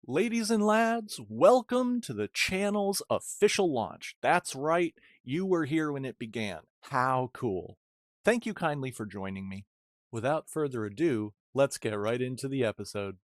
Ladies and lads, welcome to the channel's official launch. That's right, you were here when it began. How cool. Thank you kindly for joining me. Without further ado, let's get right into the episode.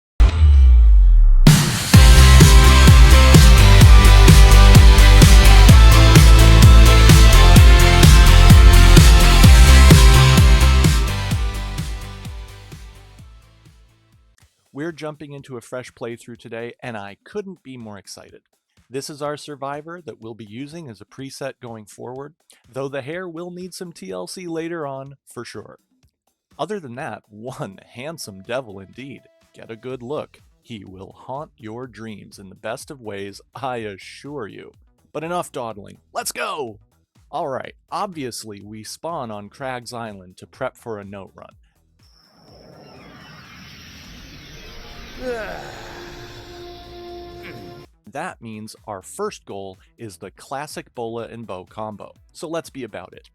We're jumping into a fresh playthrough today, and I couldn't be more excited. This is our survivor that we'll be using as a preset going forward, though the hair will need some TLC later on for sure. Other than that, one handsome devil indeed. Get a good look. He will haunt your dreams in the best of ways, I assure you. But enough dawdling. Let's go! Alright, obviously we spawn on Crags Island to prep for a note run. That means our first goal is the classic bola and bow combo, so let's be about it.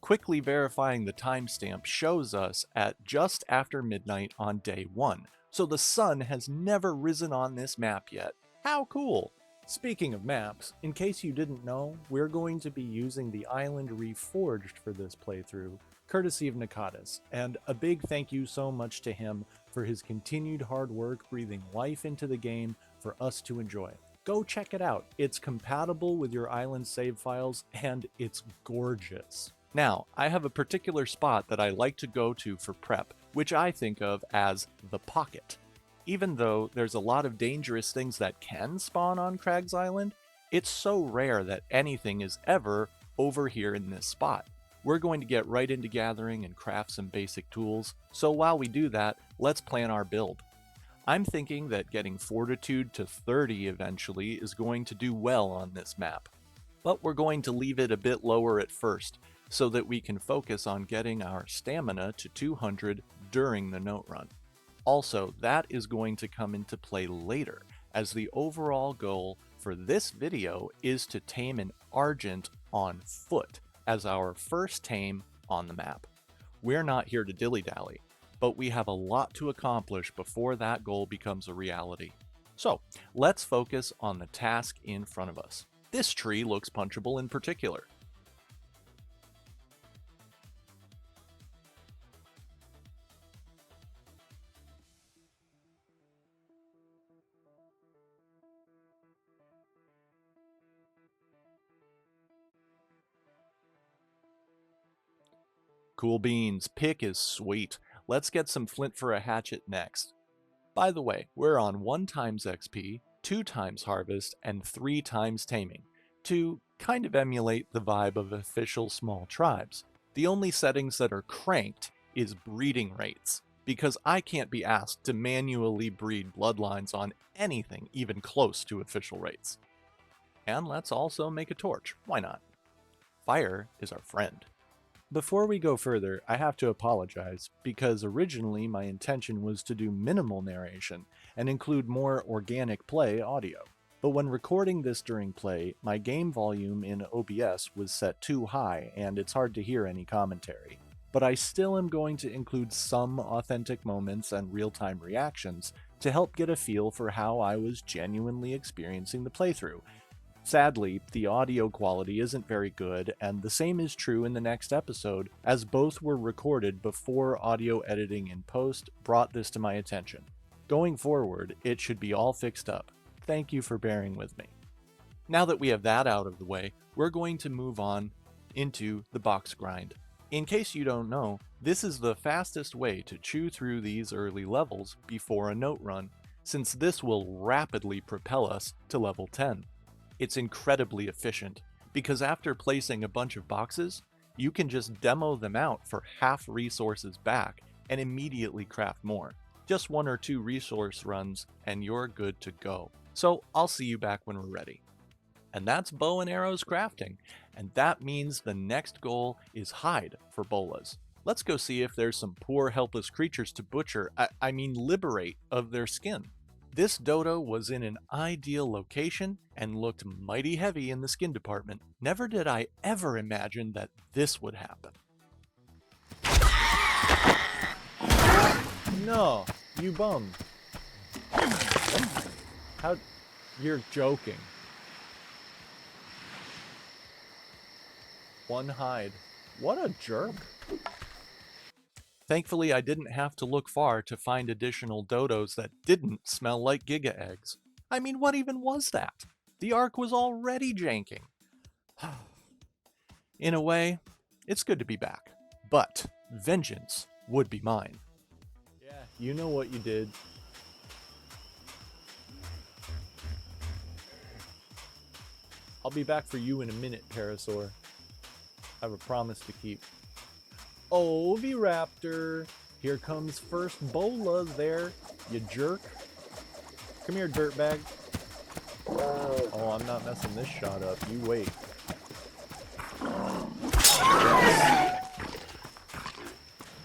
Quickly verifying the timestamp shows us at just after midnight on day 1, so the sun has never risen on this map yet. How cool! Speaking of maps, in case you didn't know, we're going to be using the island Reforged for this playthrough, courtesy of Nakatis, and a big thank you so much to him for his continued hard work breathing life into the game for us to enjoy. Go check it out, it's compatible with your island save files, and it's gorgeous. Now, I have a particular spot that I like to go to for prep, which I think of as the pocket. Even though there's a lot of dangerous things that can spawn on Crags Island, it's so rare that anything is ever over here in this spot. We're going to get right into gathering and craft some basic tools, so while we do that, let's plan our build. I'm thinking that getting Fortitude to 30 eventually is going to do well on this map, but we're going to leave it a bit lower at first, so that we can focus on getting our stamina to 200 during the note run. Also, that is going to come into play later, as the overall goal for this video is to tame an Argent on foot as our first tame on the map. We're not here to dilly-dally, but we have a lot to accomplish before that goal becomes a reality. So, let's focus on the task in front of us. This tree looks punchable in particular. Cool beans, pick is sweet. Let's get some flint for a hatchet next. By the way, we're on 1 times XP, 2 times harvest, and 3 times taming, to kind of emulate the vibe of official small tribes. The only settings that are cranked is breeding rates, because I can't be asked to manually breed bloodlines on anything even close to official rates. And let's also make a torch, why not? Fire is our friend. Before we go further, I have to apologize, because originally my intention was to do minimal narration and include more organic play audio. But when recording this during play, my game volume in OBS was set too high and it's hard to hear any commentary. But I still am going to include some authentic moments and real-time reactions to help get a feel for how I was genuinely experiencing the playthrough. Sadly, the audio quality isn't very good, and the same is true in the next episode, as both were recorded before audio editing in post brought this to my attention. Going forward, it should be all fixed up. Thank you for bearing with me. Now that we have that out of the way, we're going to move on into the box grind. In case you don't know, this is the fastest way to chew through these early levels before a note run, since this will rapidly propel us to level 10. It's incredibly efficient, because after placing a bunch of boxes, you can just demo them out for half resources back and immediately craft more. Just 1 or 2 resource runs and you're good to go. So I'll see you back when we're ready. And that's bow and arrows crafting, and that means the next goal is hide for bolas. Let's go see if there's some poor helpless creatures to butcher, I mean liberate, of their skin. This dodo was in an ideal location and looked mighty heavy in the skin department. Never did I ever imagine that this would happen. No, you bum. How? You're joking. One hide. What a jerk. Thankfully, I didn't have to look far to find additional dodos that didn't smell like Giga eggs. I mean, what even was that? The ARK was already janking. In a way, it's good to be back. But vengeance would be mine. Yeah, you know what you did. I'll be back for you in a minute, Parasaur. I have a promise to keep. Oviraptor! Here comes first Bola there, you jerk. Come here, dirtbag. Oh, I'm not messing this shot up. You wait.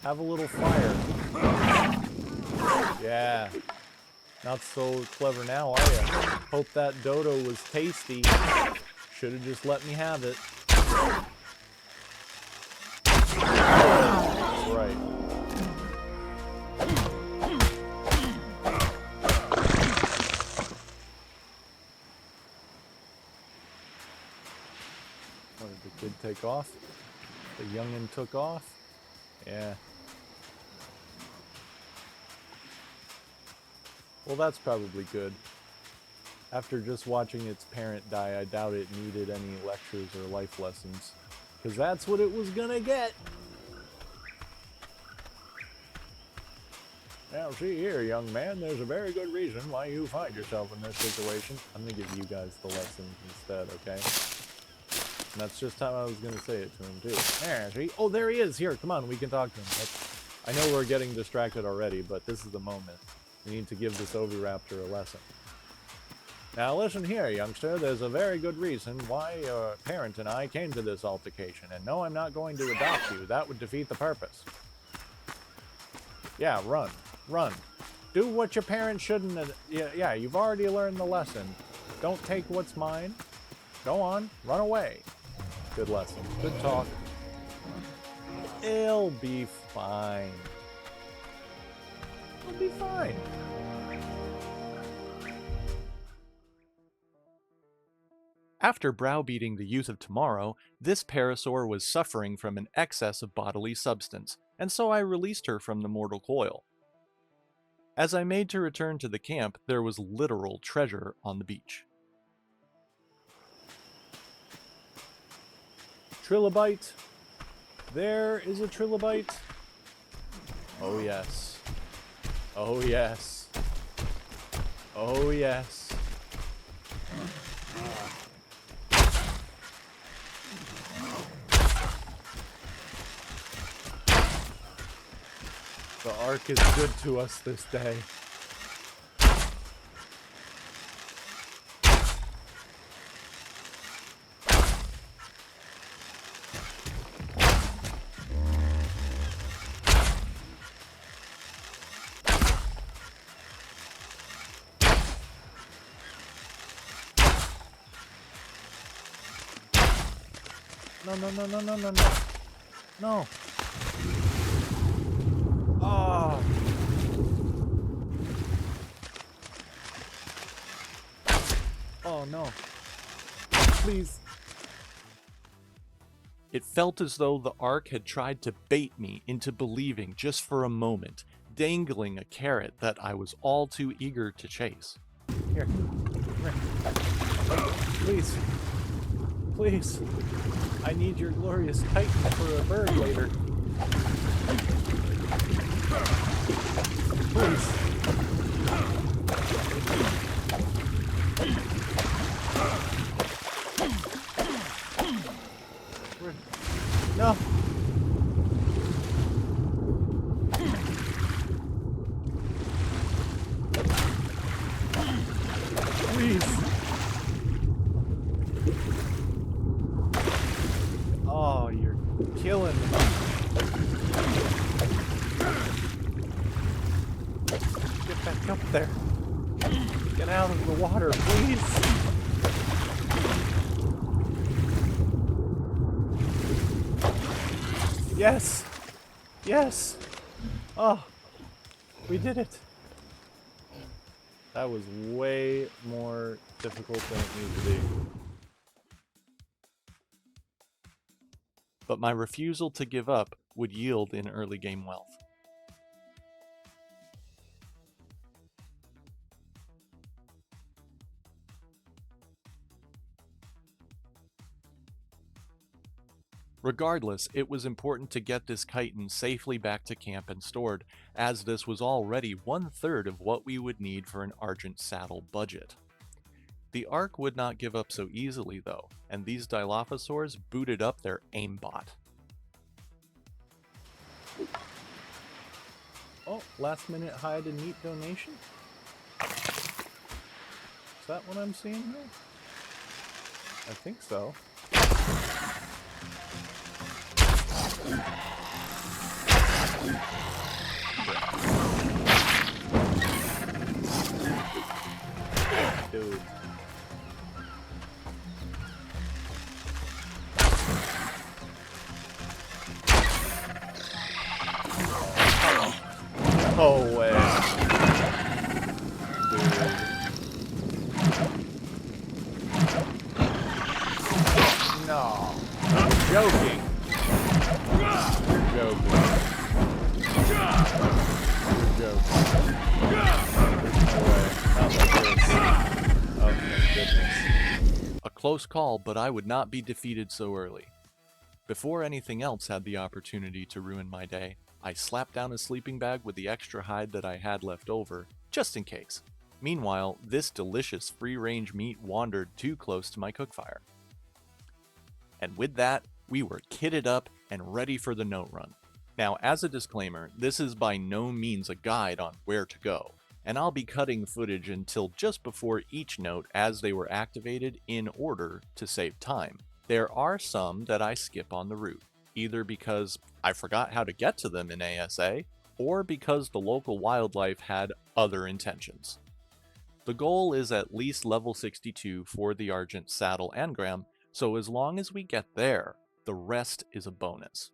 Have a little fire. Yeah. Not so clever now, are ya? Hope that dodo was tasty. Should've just let me have it. That's right. What did the kid take off? The youngin' took off? Yeah. Well, that's probably good. After just watching its parent die, I doubt it needed any lectures or life lessons. Because that's what it was gonna get! Now, see here, young man, there's a very good reason why you find yourself in this situation. I'm gonna give you guys the lesson instead, okay? And that's just how I was gonna say it to him, too. There, see? Oh, there he is! Here, come on, we can talk to him. I know we're getting distracted already, but this is the moment. We need to give this Oviraptor a lesson. Now listen here, youngster, there's a very good reason why your parent and I came to this altercation, and no, I'm not going to adopt you. That would defeat the purpose. Yeah, run. Run. Do what your parents shouldn't have... Yeah, you've already learned the lesson. Don't take what's mine. Go on, run away. Good lesson. Good talk. It'll be fine. It'll be fine. After browbeating the youth of tomorrow, this Parasaur was suffering from an excess of bodily substance, and so I released her from the mortal coil. As I made to return to the camp, there was literal treasure on the beach. Trilobite! There is a trilobite! Oh yes. Oh yes. Oh yes. The ARK is good to us this day. No, no, no, no, no, no, no. No. Oh. Oh no. Please. It felt as though the ARK had tried to bait me into believing just for a moment, dangling a carrot that I was all too eager to chase. Here. Come here. Please. Please. I need your glorious titan for a bird later. Please. No. Please. Oh, you're killing me. Get back up there. Get out of the water, please. Yes. Yes. Oh. We did it! That was way more difficult than it needed to be. But my refusal to give up would yield in early game wealth. Regardless, it was important to get this chitin safely back to camp and stored, as this was already 1/3 of what we would need for an Argent saddle budget. The ARK would not give up so easily though, and these Dilophosaurs booted up their aimbot. Oh, last minute hide and meat donation? Is that what I'm seeing here? I think so. Dude. No way. Dude. No. You're joking. You're joking. You're joking. No way. Not like this. Oh, thank goodness. A close call, but I would not be defeated so early. Before anything else had the opportunity to ruin my day, I slapped down a sleeping bag with the extra hide that I had left over, just in case. Meanwhile, this delicious free-range meat wandered too close to my cookfire. And with that, we were kitted up and ready for the note run. Now, as a disclaimer, this is by no means a guide on where to go, and I'll be cutting footage until just before each note as they were activated in order to save time. There are some that I skip on the route, either because I forgot how to get to them in ASA, or because the local wildlife had other intentions. The goal is at least level 62 for the Argent saddle engram, so as long as we get there, the rest is a bonus.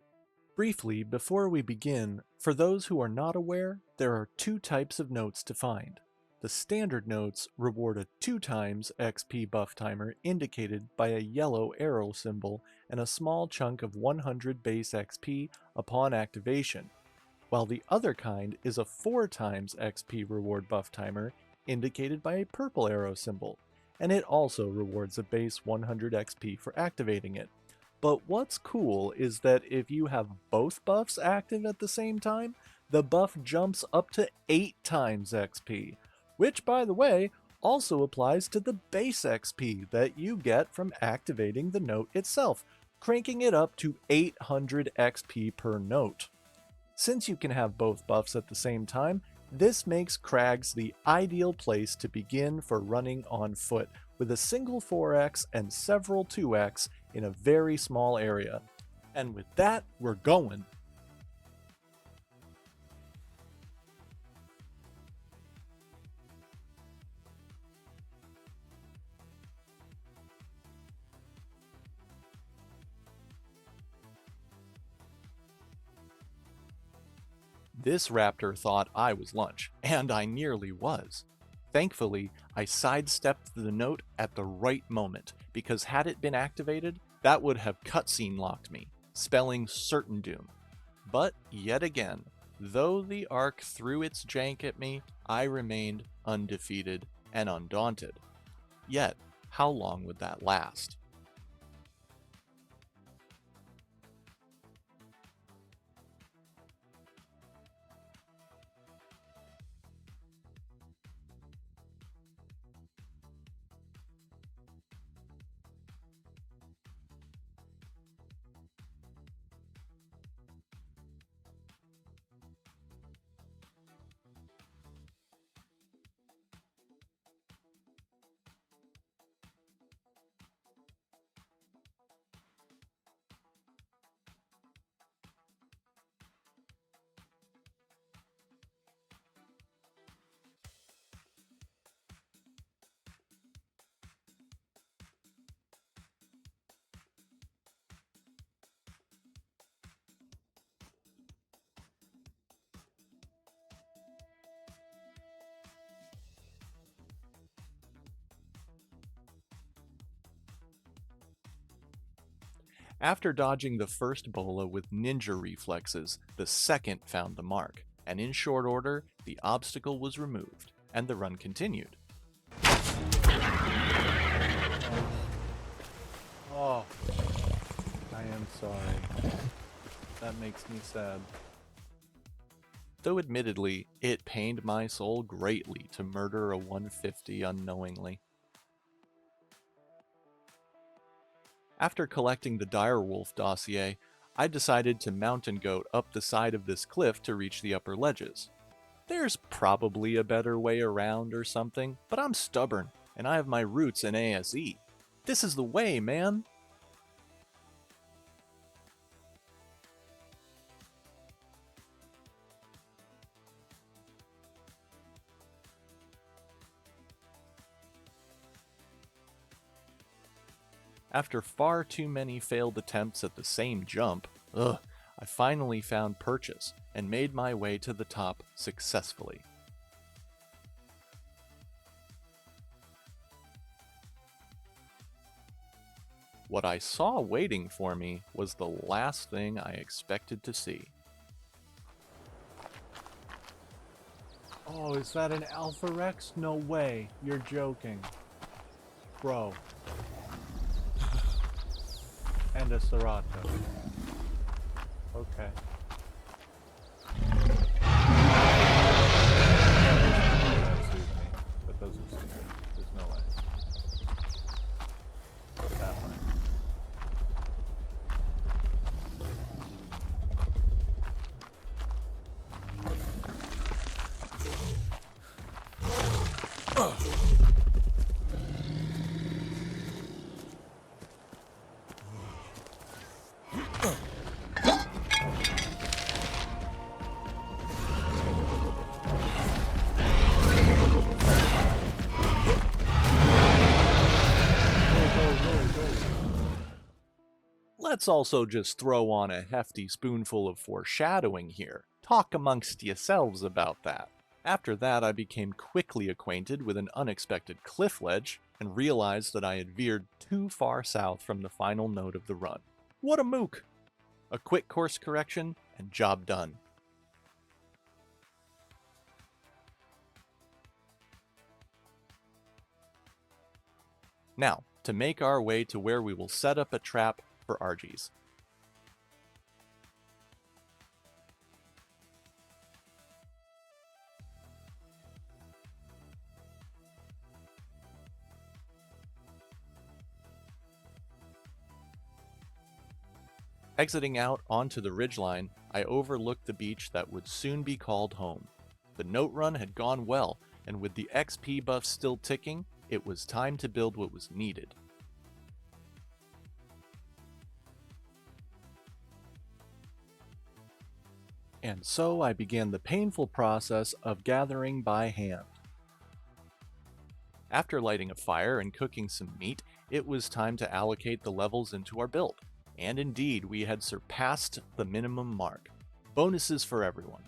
Briefly, before we begin, for those who are not aware, there are two types of notes to find. The standard notes reward a 2x XP buff timer indicated by a yellow arrow symbol and a small chunk of 100 base XP upon activation, while the other kind is a 4x XP reward buff timer indicated by a purple arrow symbol, and it also rewards a base 100 XP for activating it. But what's cool is that if you have both buffs active at the same time, the buff jumps up to 8x XP, which, by the way, also applies to the base XP that you get from activating the note itself, cranking it up to 800 XP per note. Since you can have both buffs at the same time, this makes Crags the ideal place to begin for running on foot, with a single 4x and several 2x in a very small area. And with that, we're going! This raptor thought I was lunch, and I nearly was. Thankfully, I sidestepped the note at the right moment, because had it been activated, that would have cutscene locked me, spelling certain doom. But yet again, though the ARK threw its jank at me, I remained undefeated and undaunted. Yet, how long would that last? After dodging the first bola with ninja reflexes, the second found the mark, and in short order, the obstacle was removed, and the run continued. Oh, I am sorry. That makes me sad. Though admittedly, it pained my soul greatly to murder a 150 unknowingly. After collecting the Direwolf dossier, I decided to mountain goat up the side of this cliff to reach the upper ledges. There's probably a better way around or something, but I'm stubborn, and I have my roots in ASE. This is the way, man! After far too many failed attempts at the same jump, I finally found purchase and made my way to the top successfully. What I saw waiting for me was the last thing I expected to see. Oh, is that an Alpha Rex? No way. You're joking. Bro. And a Serato. Okay. That suits me. That doesn't suit me. There's no way. That way. Let's also just throw on a hefty spoonful of foreshadowing here. Talk amongst yourselves about that. After that, I became quickly acquainted with an unexpected cliff ledge and realized that I had veered too far south from the final node of the run. What a mook! A quick course correction, and job done. Now, to make our way to where we will set up a trap for Argies. Exiting out onto the ridgeline, I overlooked the beach that would soon be called home. The note run had gone well, and with the XP buff still ticking, it was time to build what was needed. And so I began the painful process of gathering by hand. After lighting a fire and cooking some meat, it was time to allocate the levels into our build. And indeed, we had surpassed the minimum mark. Bonuses for everyone.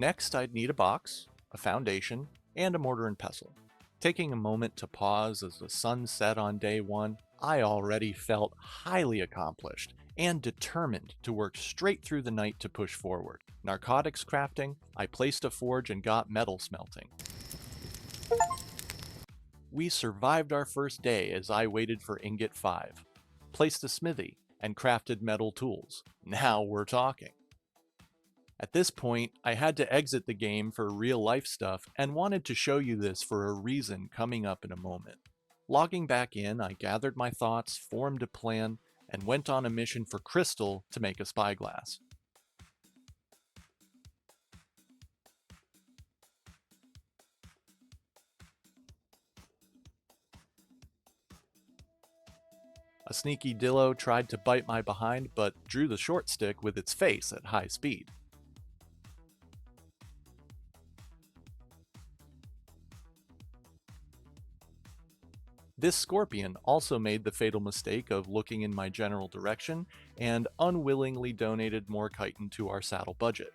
Next, I'd need a box, a foundation, and a mortar and pestle. Taking a moment to pause as the sun set on day one, I already felt highly accomplished and determined to work straight through the night to push forward. Narcotics crafting, I placed a forge and got metal smelting. We survived our first day as I waited for ingot 5, placed a smithy, and crafted metal tools. Now we're talking. At this point, I had to exit the game for real life stuff and wanted to show you this for a reason coming up in a moment. Logging back in, I gathered my thoughts, formed a plan, and went on a mission for Crystal to make a spyglass. A sneaky Dillo tried to bite my behind, but drew the short stick with its face at high speed. This scorpion also made the fatal mistake of looking in my general direction and unwillingly donated more chitin to our saddle budget.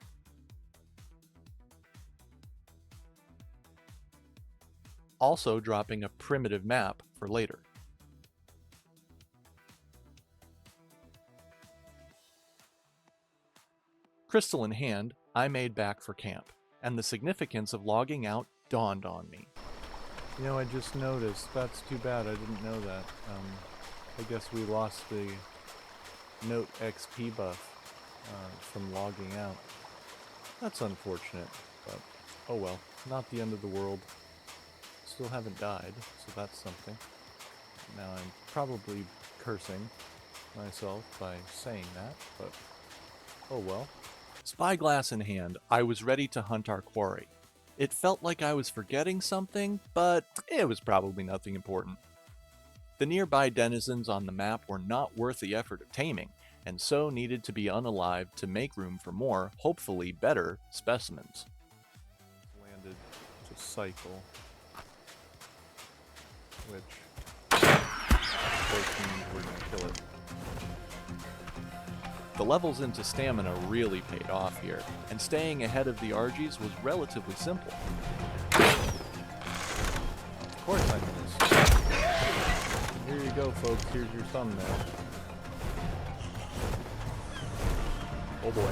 also dropping a primitive map for later. Crystal in hand, I made back for camp, and the significance of logging out dawned on me. You know, I just noticed. That's too bad. I didn't know that. I guess we lost the note XP buff from logging out. That's unfortunate, but oh well. Not the end of the world. Still haven't died, so that's something. Now I'm probably cursing myself by saying that, but oh well. Spyglass in hand, I was ready to hunt our quarry. It felt like I was forgetting something, but it was probably nothing important. The nearby denizens on the map were not worth the effort of taming, and so needed to be unalived to make room for more, hopefully better, specimens. Landed to cycle, which of course means we're gonna kill it. The levels into stamina really paid off here, and staying ahead of the RGs was relatively simple. Of course I missed. Here you go, folks. Here's your thumbnail. Oh boy.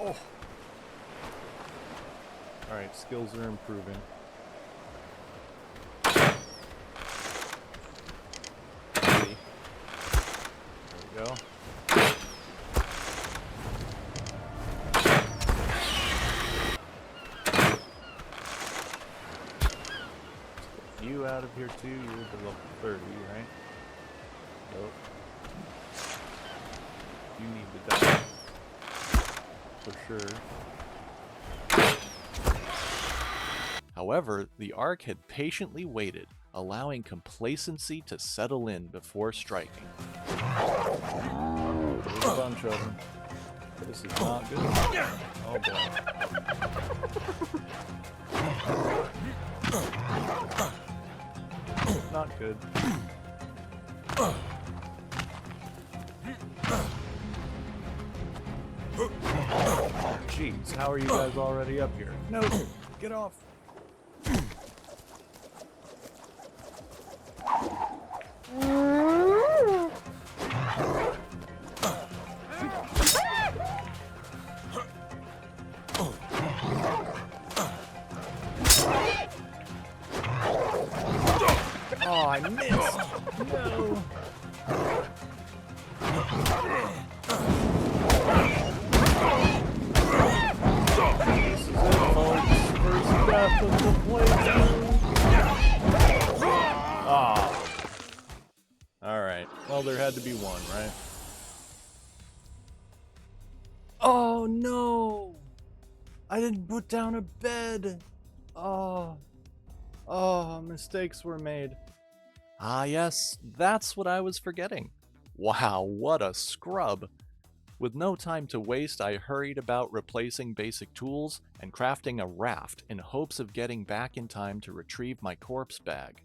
Oh. Alright, skills are improving. See? There we go. You out of here too, you're the level 30, right? Nope. You need to die. For sure. However, the ARK had patiently waited, allowing complacency to settle in before striking. There's a bunch of them. This is not good. Oh boy. Not good. Jeez, how are you guys already up here? No, get off. Oh, I missed. No. This is it, folks. First death of the playthrough. Ah. Alright. Well, there had to be one, right? Oh, no. I didn't put down a bed. Oh. Oh, mistakes were made. Ah yes, that's what I was forgetting. Wow, what a scrub! With no time to waste, I hurried about replacing basic tools and crafting a raft in hopes of getting back in time to retrieve my corpse bag.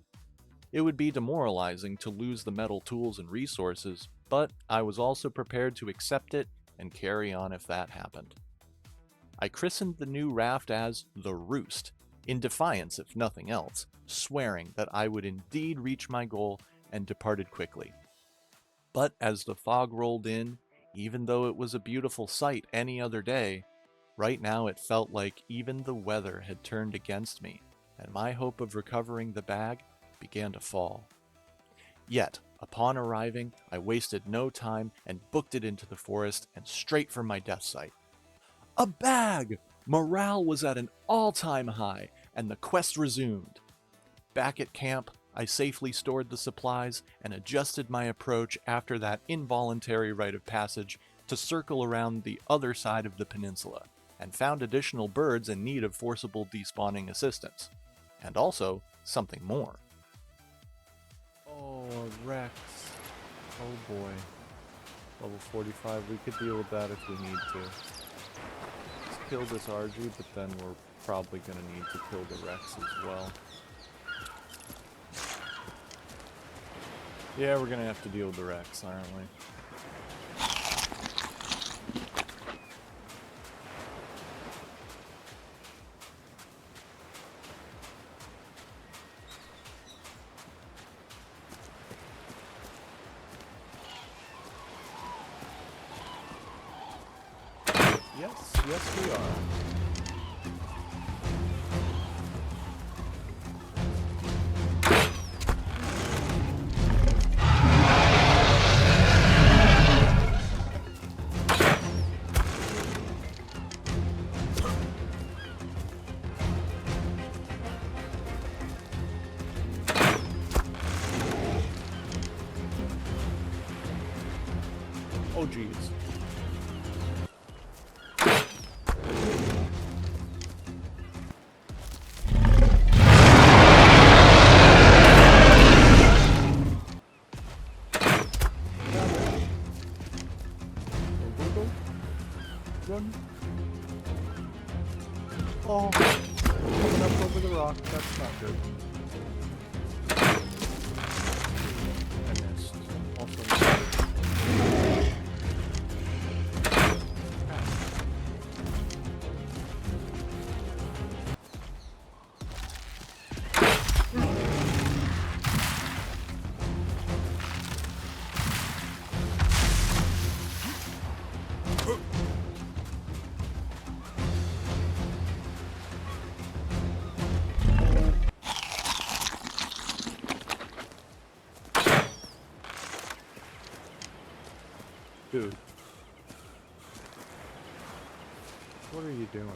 It would be demoralizing to lose the metal tools and resources, but I was also prepared to accept it and carry on if that happened. I christened the new raft as the Roost, in defiance if nothing else, swearing that I would indeed reach my goal, and departed quickly. But as the fog rolled in, even though it was a beautiful sight any other day, Right now it felt like even the weather had turned against me, and my hope of recovering the bag began to fall. Yet, upon arriving, I wasted no time and booked it into the forest and straight for my death site. A bag! Morale was at an all-time high, and the quest resumed. Back at camp, I safely stored the supplies and adjusted my approach after that involuntary rite of passage to circle around the other side of the peninsula, and found additional birds in need of forcible despawning assistance. And also, something more. Oh, a Rex. Oh boy. Level 45, we could deal with that if we need to. Let's kill this RG, but then we're probably gonna need to kill the Rex as well. Yeah, we're gonna have to deal with the Rex, aren't we? Yes, we are. Oh, geez. Run. Oh, coming up over the rock. That's not good. I missed. Also missed. Dude. What are you doing?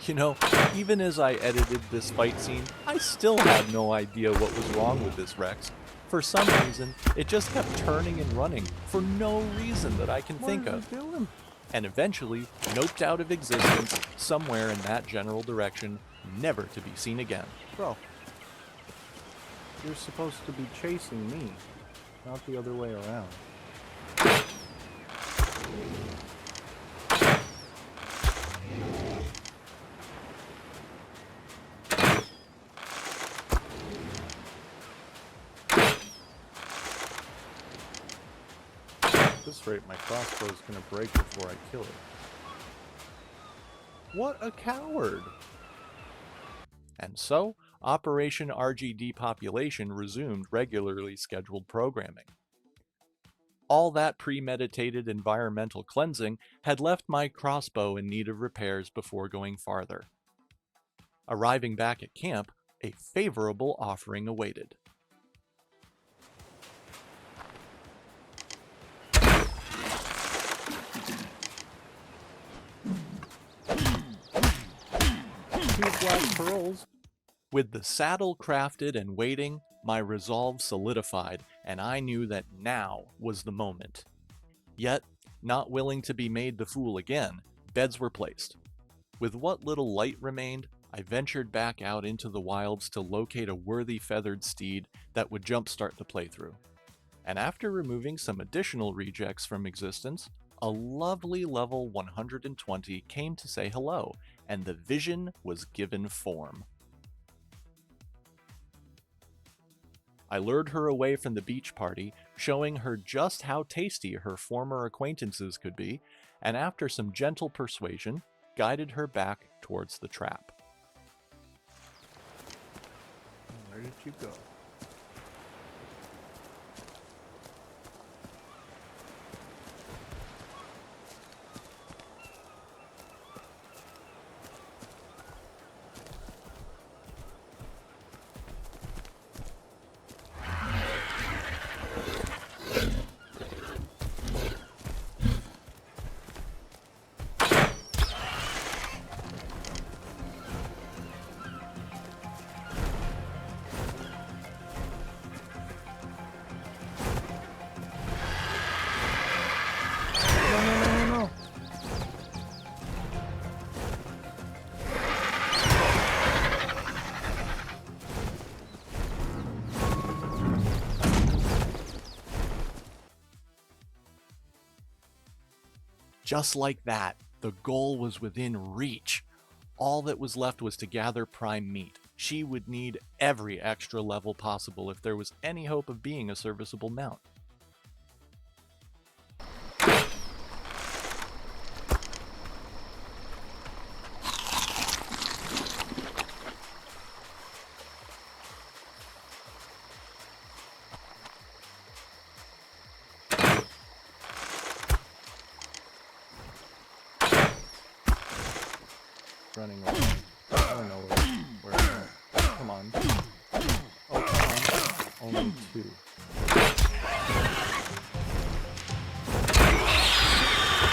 You know, even as I edited this fight scene, I still had no idea what was wrong with this Rex. For some reason, it just kept turning and running, for no reason that I can think of. What are you doing? And eventually, noped out of existence somewhere in that general direction, never to be seen again. Bro. You're supposed to be chasing me, not the other way around. At this rate, my crossbow's gonna break before I kill it. What a coward! And so, Operation RG Depopulation resumed regularly scheduled programming. All that premeditated environmental cleansing had left my crossbow in need of repairs before going farther. Arriving back at camp, a favorable offering awaited. Two black pearls. With the saddle crafted and waiting, my resolve solidified, and I knew that now was the moment. Yet, not willing to be made the fool again, beds were placed. With what little light remained, I ventured back out into the wilds to locate a worthy feathered steed that would jumpstart the playthrough. And after removing some additional rejects from existence, a lovely level 120 came to say hello, and the vision was given form. I lured her away from the beach party, showing her just how tasty her former acquaintances could be, and after some gentle persuasion, guided her back towards the trap. Where did you go? Just like that, the goal was within reach. All that was left was to gather prime meat. She would need every extra level possible if there was any hope of being a serviceable mount. Running away. I don't know where I went. Come on. Oh, come on. Only 2.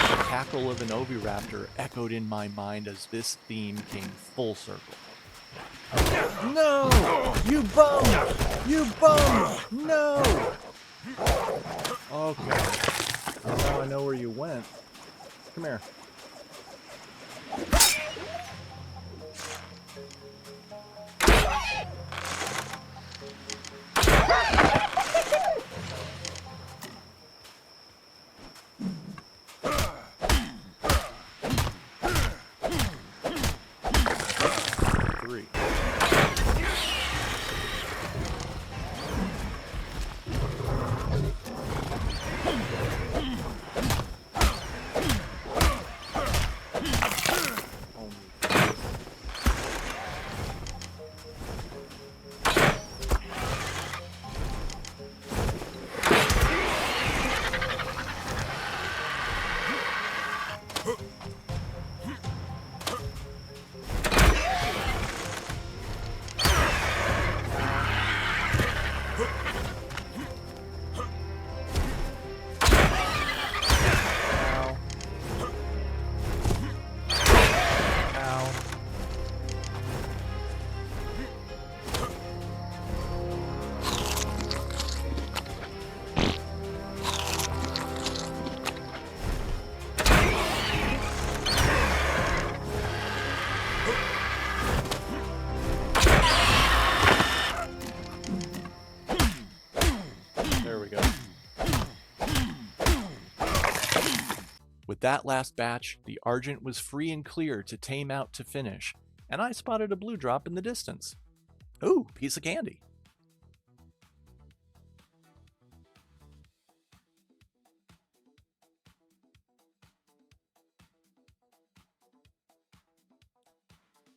The cackle of an oviraptor echoed in my mind as this theme came full circle. No! You bum! You bum! No! Okay. Well, now I know where you went. Come here. With that last batch, the Argent was free and clear to tame out to finish, and I spotted a blue drop in the distance. Ooh, piece of candy.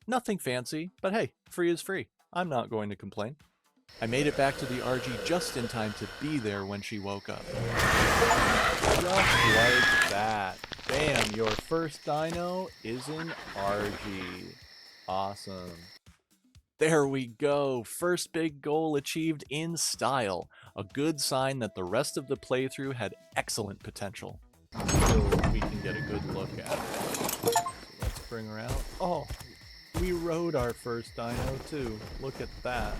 Nothing fancy, but hey, free is free. I'm not going to complain. I made it back to the RG just in time to be there when she woke up. Just like that. Bam, your first dino is an RG. Awesome. There we go. First big goal achieved in style. A good sign that the rest of the playthrough had excellent potential. So we can get a good look at it. So let's bring her out. Oh, we rode our first dino too. Look at that.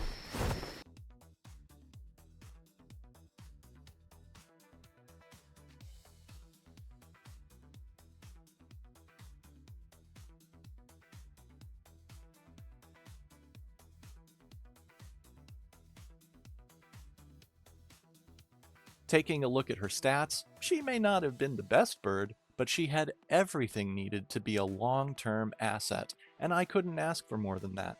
Taking a look at her stats, she may not have been the best bird, but she had everything needed to be a long-term asset, and I couldn't ask for more than that.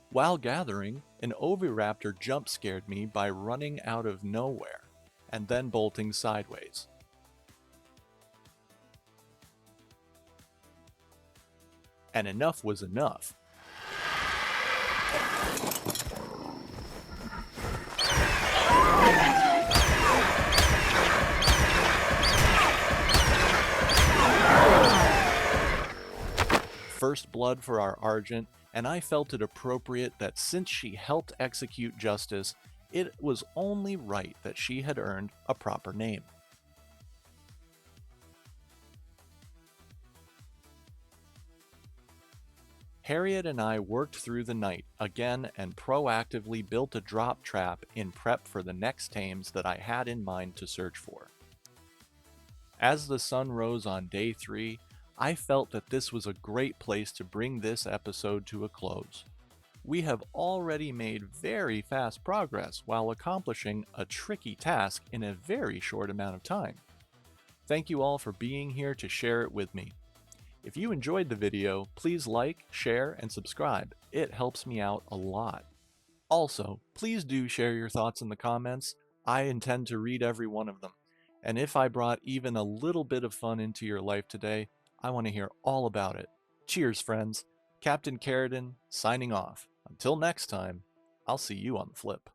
While gathering, an oviraptor jump scared me by running out of nowhere, and then bolting sideways. And enough was enough. First blood for our Argent, and I felt it appropriate that since she helped execute justice, it was only right that she had earned a proper name. Harriet and I worked through the night again and proactively built a drop trap in prep for the next tames that I had in mind to search for. As the sun rose on day 3, I felt that this was a great place to bring this episode to a close. we have already made very fast progress while accomplishing a tricky task in a very short amount of time. Thank you all for being here to share it with me. If you enjoyed the video, please like, share, and subscribe. It helps me out a lot. Also, please do share your thoughts in the comments. I intend to read every one of them. And if I brought even a little bit of fun into your life today, I want to hear all about it. Cheers, friends. Captain Kerredin, signing off. Until next time, I'll see you on the flip.